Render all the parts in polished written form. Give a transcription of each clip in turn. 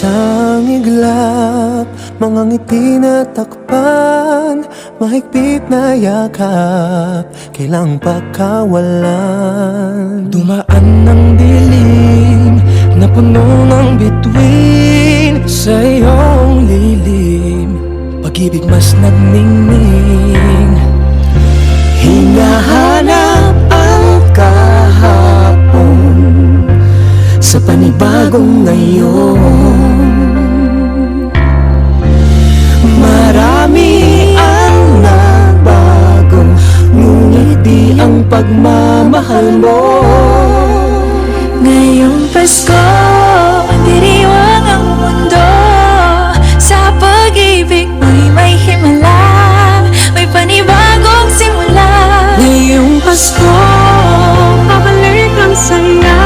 Isang iglap, mga ngiti na takpan, mahigpit na yakap, kailang pagkawalan. Dumaan ng dilim na puno ng bituin, sa iyong lilim, pag-ibig mas nagningning. Hinahanap ang kahapon sa panibagong ngayon. Marami ang nabago, ngunit di ang pagmamahal mo. Ngayong Pasko, diriwang ang mundo. Sa pag-ibig mo'y may himala, may panibagong simula. Ngayong Pasko, pabalik ang saya,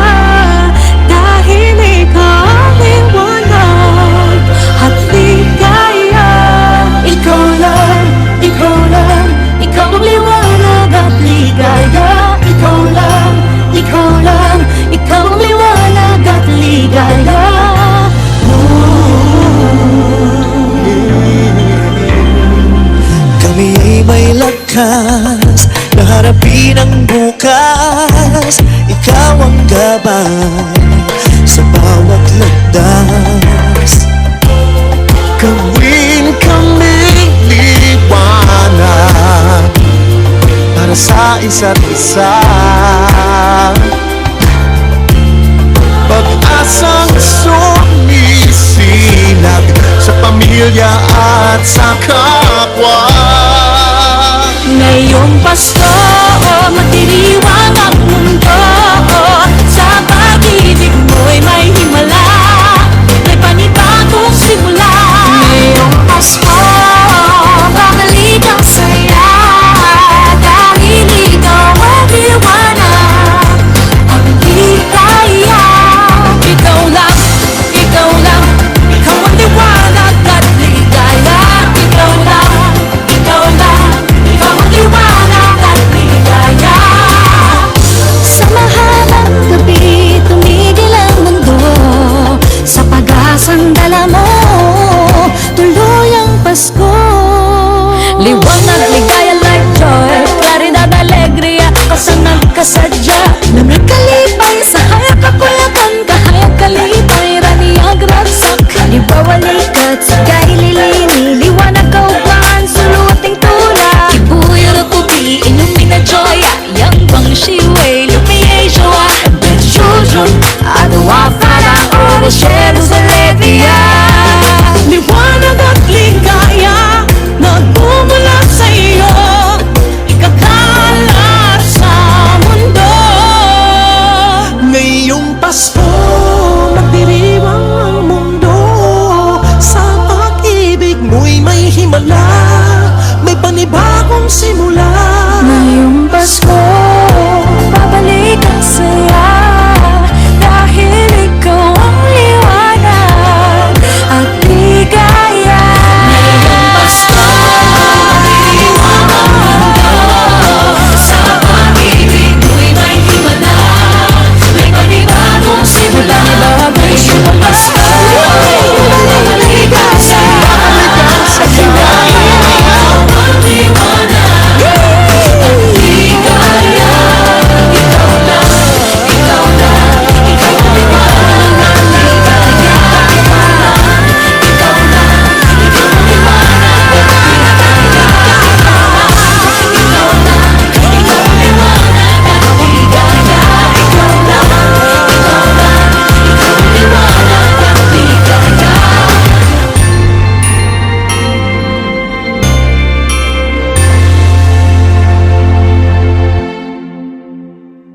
dahil ikaw ang liwanag at ligaya. Ikaw lang, ikaw lang, ikaw ang liwanag at ligaya. Ikaw lang, ikaw lang, ikaw ang liwanag at ligaya. Kami ay may lakas na harapin ang bukas. Ikaw ang gabay sa bawat landas. Gawin kaming liwanag para sa isa't isa. Pag-asang sumisinag sa pamilya at sa kapwa. Ngayong Pasko, magdiriwang ang mundo. Sa pag-ibig mo'y may himala, may panibagong simula. Ngayong Pasko, babalik ang saya, dahil ikaw ang liwanag, ang ligaya. Ikaw lang, ikaw lang, ikaw ang liwanag at ligaya. Ikaw lang, ikaw lang, ikaw ang liwanag at ligaya. Sa mahabang gabi, tumigil ang mundo, sa pag-asang dala mo, tuloy ang Pasko. Liwanag, ligaya, light, joy, claridad, alegria, kasang nagkasadya na may kalipay sa hayag kakulakan, kahayag kalipay, raniyag ragsak, ibawalikat sa gay lilini, liwanag kaugmaan, suluting tula, ibuyo na puti, inumin na joya, yang bang shiway, lumiay joa, ben shujun, adawa para, oro siya.